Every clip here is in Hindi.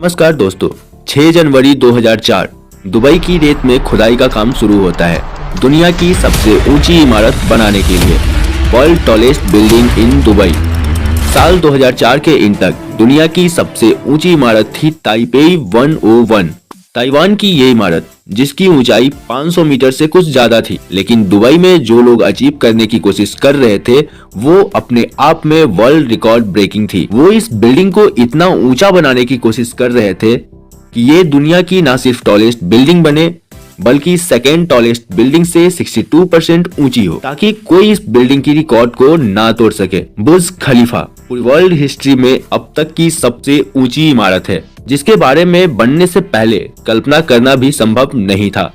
नमस्कार दोस्तों, 6 जनवरी 2004 दुबई की रेत में खुदाई का काम शुरू होता है दुनिया की सबसे ऊंची इमारत बनाने के लिए। World tallest building in Dubai. साल 2004 के इन तक दुनिया की सबसे ऊंची इमारत थी ताइपेई 101। ताइवान की ये इमारत, जिसकी ऊंचाई 500 मीटर से कुछ ज्यादा थी, लेकिन दुबई में जो लोग अचीव करने की कोशिश कर रहे थे वो अपने आप में वर्ल्ड रिकॉर्ड ब्रेकिंग थी। वो इस बिल्डिंग को इतना ऊंचा बनाने की कोशिश कर रहे थे कि ये दुनिया की न सिर्फ टॉलेस्ट बिल्डिंग बने बल्कि सेकेंड टॉलेस्ट बिल्डिंग से 62% ऊंची हो, ताकि कोई इस बिल्डिंग की रिकॉर्ड को ना तोड़ सके। बुर्ज खलीफा पूरी वर्ल्ड हिस्ट्री में अब तक की सबसे ऊंची इमारत है, जिसके बारे में बनने से पहले कल्पना करना भी संभव नहीं था।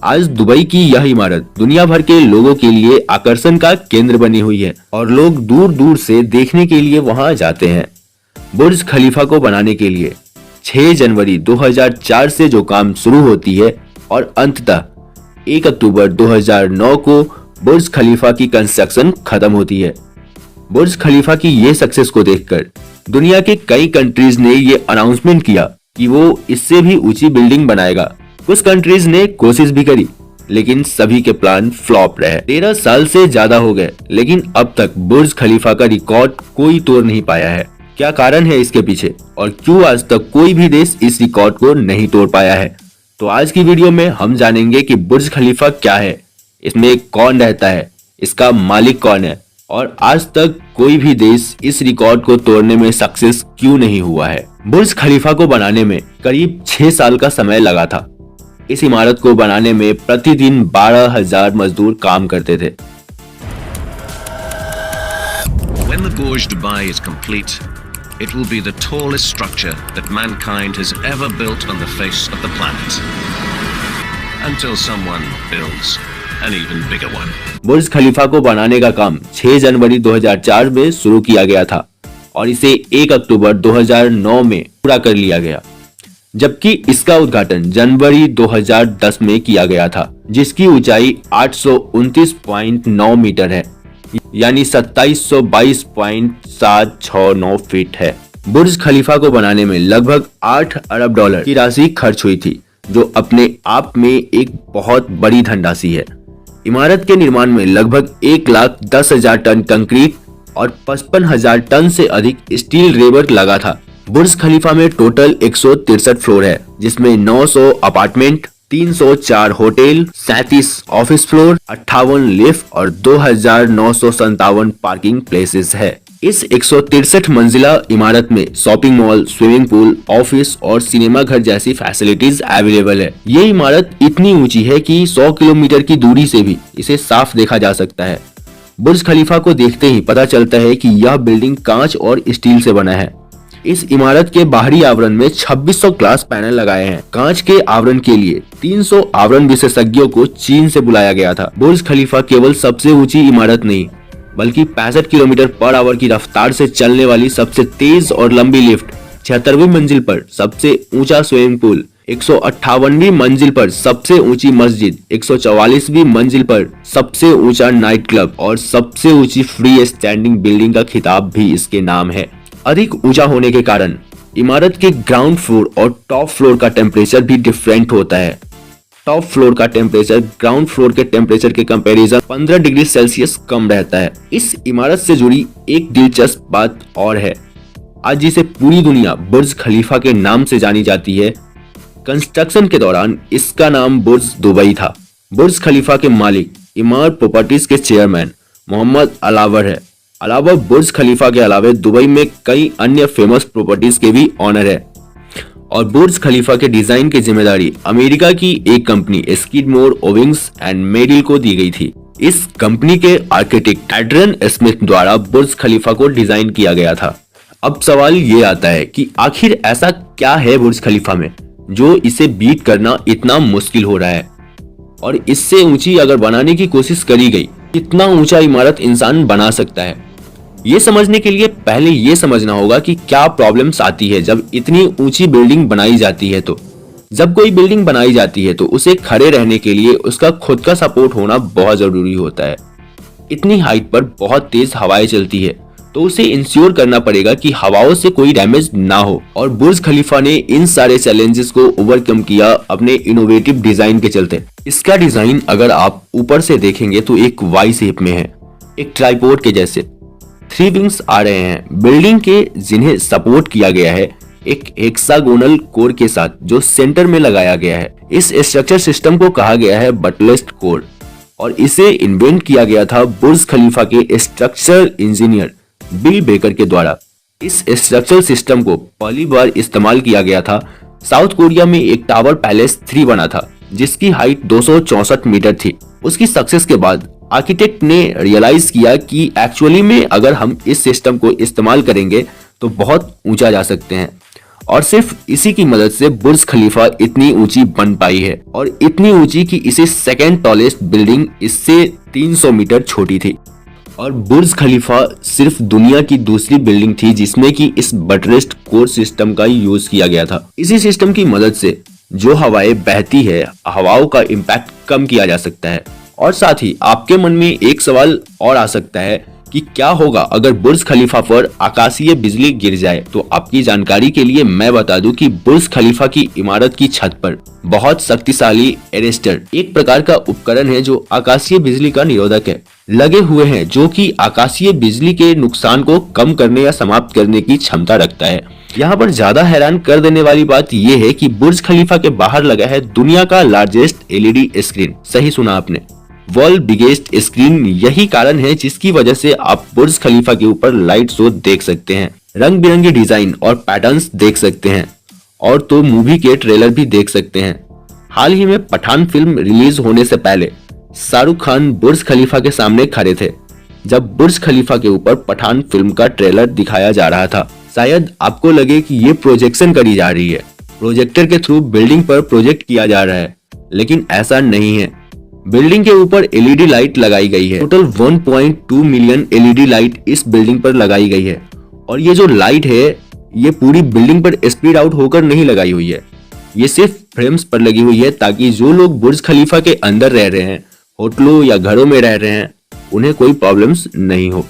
आज दुबई की यह इमारत दुनिया भर के लोगों के लिए आकर्षण का केंद्र बनी हुई है और लोग दूर दूर से देखने के लिए वहां जाते हैं। बुर्ज खलीफा को बनाने के लिए 6 जनवरी 2004 से जो काम शुरू होती है और अंततः 1 अक्टूबर 2009 को बुर्ज खलीफा की कंस्ट्रक्शन खत्म होती है। बुर्ज खलीफा की ये सक्सेस को देखकर दुनिया के कई कंट्रीज ने ये अनाउंसमेंट किया कि वो इससे भी ऊंची बिल्डिंग बनाएगा। कुछ कंट्रीज ने कोशिश भी करी, लेकिन सभी के प्लान फ्लॉप रहे। 13 साल से ज्यादा हो गए, लेकिन अब तक बुर्ज खलीफा का रिकॉर्ड कोई तोड़ नहीं पाया है। क्या कारण है इसके पीछे और क्यों आज तक कोई भी देश इस रिकॉर्ड को नहीं तोड़ पाया है? तो आज की वीडियो में हम जानेंगे कि बुर्ज खलीफा क्या है, इसमें कौन रहता है, इसका मालिक कौन है और आज तक कोई भी देश इस रिकॉर्ड को तोड़ने में सक्सेस क्यों नहीं हुआ है। बुर्ज खलीफा को बनाने में करीब 6 साल का समय लगा था। इस इमारत को बनाने में प्रतिदिन 12,000 मजदूर काम करते थे। When the Burj Dubai is complete, it will be the tallest structure that mankind has ever built on the face of the planet. Until someone builds an even bigger one. बुर्ज खलीफा को बनाने का काम 6 जनवरी 2004 में शुरू किया गया था और इसे 1 अक्टूबर 2009 में पूरा कर लिया गया, जबकि इसका उद्घाटन जनवरी 2010 में किया गया था, जिसकी ऊंचाई 829.9 मीटर है, यानी 2722.769 फीट है। बुर्ज खलीफा को बनाने में लगभग 8 अरब डॉलर की राशि खर्च हुई थी, जो अपने आप में एक बहुत बड़ी धनराशि है। इमारत के निर्माण में लगभग 1,10,000 टन कंक्रीट और 55,000 टन से अधिक स्टील रेबर लगा था। बुर्ज खलीफा में टोटल 163 फ्लोर है, जिसमें 900 apartment, 304 hotel, 37 office floor, 58 lift और 2,957 पार्किंग प्लेसेस है। इस 163 मंजिला इमारत में shopping mall, swimming pool, office और सिनेमा घर जैसी फैसिलिटीज अवेलेबल है। ये इमारत इतनी ऊंची है कि 100 किलोमीटर की दूरी से भी इसे साफ देखा जा सकता है। बुर्ज खलीफा को देखते ही पता चलता है कि यह बिल्डिंग कांच और स्टील से बना है। इस इमारत के बाहरी आवरण में 2600 ग्लास पैनल लगाए हैं। कांच के आवरण के लिए 300 आवरण विशेषज्ञों को चीन से बुलाया गया था। बुर्ज खलीफा केवल सबसे ऊंची इमारत नहीं, बल्कि 65 किलोमीटर पर आवर की रफ्तार से चलने वाली सबसे तेज और लंबी लिफ्ट, 76वीं मंजिल पर सबसे ऊंचा स्विमिंग पूल, 158वीं मंजिल पर सबसे ऊंची मस्जिद, 144वीं मंजिल पर सबसे ऊंचा नाइट क्लब और सबसे ऊंची फ्री स्टैंडिंग बिल्डिंग का खिताब भी इसके नाम है। अधिक ऊंचा होने के कारण इमारत के ग्राउंड फ्लोर और टॉप फ्लोर का टेम्परेचर भी डिफरेंट होता है। टॉप फ्लोर का टेम्परेचर ग्राउंड फ्लोर के टेम्परेचर के कंपैरिजन 15 डिग्री सेल्सियस कम रहता है। इस इमारत से जुड़ी एक दिलचस्प बात और है। आज जिसे पूरी दुनिया बुर्ज खलीफा के नाम से जानी जाती है, कंस्ट्रक्शन के दौरान इसका नाम बुर्ज दुबई था। बुर्ज खलीफा के मालिक इमार प्रॉपर्टीज के चेयरमैन मोहम्मद अलावर है। अलावा बुर्ज खलीफा के अलावे दुबई में कई अन्य फेमस प्रॉपर्टीज के भी ऑनर है और बुर्ज खलीफा के डिजाइन की जिम्मेदारी अमेरिका की एक कंपनी स्किडमोर, ओविंग्स एंड मेडिल को दी गई थी। इस कंपनी के आर्किटेक्ट एड्रियन स्मिथ द्वारा बुर्ज खलीफा को डिजाइन किया गया था। अब सवाल ये आता है कि आखिर ऐसा क्या है बुर्ज खलीफा में जो इसे बीट करना इतना मुश्किल हो रहा है, और इससे ऊंची अगर बनाने की कोशिश करी गई, कितना ऊंचा इमारत इंसान बना सकता है? ये समझने के लिए पहले ये समझना होगा कि क्या प्रॉब्लम्स आती है जब इतनी ऊंची बिल्डिंग बनाई जाती है। तो जब कोई बिल्डिंग बनाई जाती है तो उसे खड़े रहने के लिए उसका खुद का सपोर्ट होना बहुत जरूरी होता है। इतनी हाइट पर बहुत तेज हवाएं चलती है, तो उसे इंश्योर करना पड़ेगा कि हवाओं से कोई डैमेज ना हो। और बुर्ज खलीफा ने इन सारे चैलेंजेस को ओवरकम किया अपने इनोवेटिव डिजाइन के चलते। इसका डिजाइन अगर आप ऊपर से देखेंगे तो एक वाई शेप में है, एक ट्राइपॉड के जैसे 3 विंग्स आ रहे हैं बिल्डिंग के, जिन्हें सपोर्ट किया गया है एक हेक्सागोनल कोर के साथ जो सेंटर में लगाया गया है। इस स्ट्रक्चर सिस्टम को कहा गया है बटलेस्ट कोर और इसे इन्वेंट किया गया था बुर्ज खलीफा के स्ट्रक्चरल इंजीनियर बिल बेकर के द्वारा। इस स्ट्रक्चरल सिस्टम को पहली बार इस्तेमाल किया गया था साउथ कोरिया में एक टावर पैलेस 3 बना था जिसकी हाइट 264 मीटर थी। उसकी सक्सेस के बाद आर्किटेक्ट ने रियलाइज किया कि एक्चुअली में अगर हम इस सिस्टम को इस्तेमाल करेंगे तो बहुत ऊंचा जा सकते हैं और सिर्फ इसी की मदद से बुर्ज खलीफा इतनी ऊंची बन पाई है और इतनी ऊंची कि इसे सेकेंड टॉलेस्ट बिल्डिंग इससे 300 मीटर छोटी थी। और बुर्ज खलीफा सिर्फ दुनिया की दूसरी बिल्डिंग थी जिसमें कि इस बटरेस्ट कोर सिस्टम का यूज किया गया था। इसी सिस्टम की मदद से जो हवाएं बहती है, हवाओं का इम्पैक्ट कम किया जा सकता है। और साथ ही आपके मन में एक सवाल और आ सकता है कि क्या होगा अगर बुर्ज खलीफा पर आकाशीय बिजली गिर जाए। तो आपकी जानकारी के लिए मैं बता दूं कि बुर्ज खलीफा की इमारत की छत पर बहुत शक्तिशाली एरेस्टर, एक प्रकार का उपकरण है जो आकाशीय बिजली का निरोधक है, लगे हुए हैं जो कि आकाशीय बिजली के नुकसान को कम करने या समाप्त करने की क्षमता रखता है। यहाँ पर ज्यादा हैरान कर देने वाली बात यह है कि बुर्ज खलीफा के बाहर लगा है दुनिया का लार्जेस्ट एलईडी स्क्रीन। सही सुना आपने, वर्ल्ड बिगेस्ट स्क्रीन। यही कारण है जिसकी वजह से आप बुर्ज खलीफा के ऊपर लाइट शो देख सकते हैं, रंग बिरंगे डिजाइन और पैटर्न्स देख सकते हैं और तो मूवी के ट्रेलर भी देख सकते हैं। हाल ही में पठान फिल्म रिलीज होने से पहले शाहरुख खान बुर्ज खलीफा के सामने खड़े थे जब बुर्ज खलीफा के ऊपर पठान फिल्म का ट्रेलर दिखाया जा रहा था। शायद आपको लगे कि ये प्रोजेक्शन करी जा रही है, प्रोजेक्टर के थ्रू बिल्डिंग पर प्रोजेक्ट किया जा रहा है, लेकिन ऐसा नहीं है। बिल्डिंग के ऊपर एलईडी लाइट लगाई गई है। टोटल 1.2 मिलियन एलईडी लाइट इस बिल्डिंग पर लगाई गई है और ये जो लाइट है ये पूरी बिल्डिंग पर स्प्रेड आउट होकर नहीं लगाई हुई है, ये सिर्फ फ्रेम्स पर लगी हुई है ताकि जो लोग बुर्ज खलीफा के अंदर रह रहे हैं, होटलों या घरों में रह रहे हैं, उन्हें कोई प्रॉब्लम्स नहीं हो।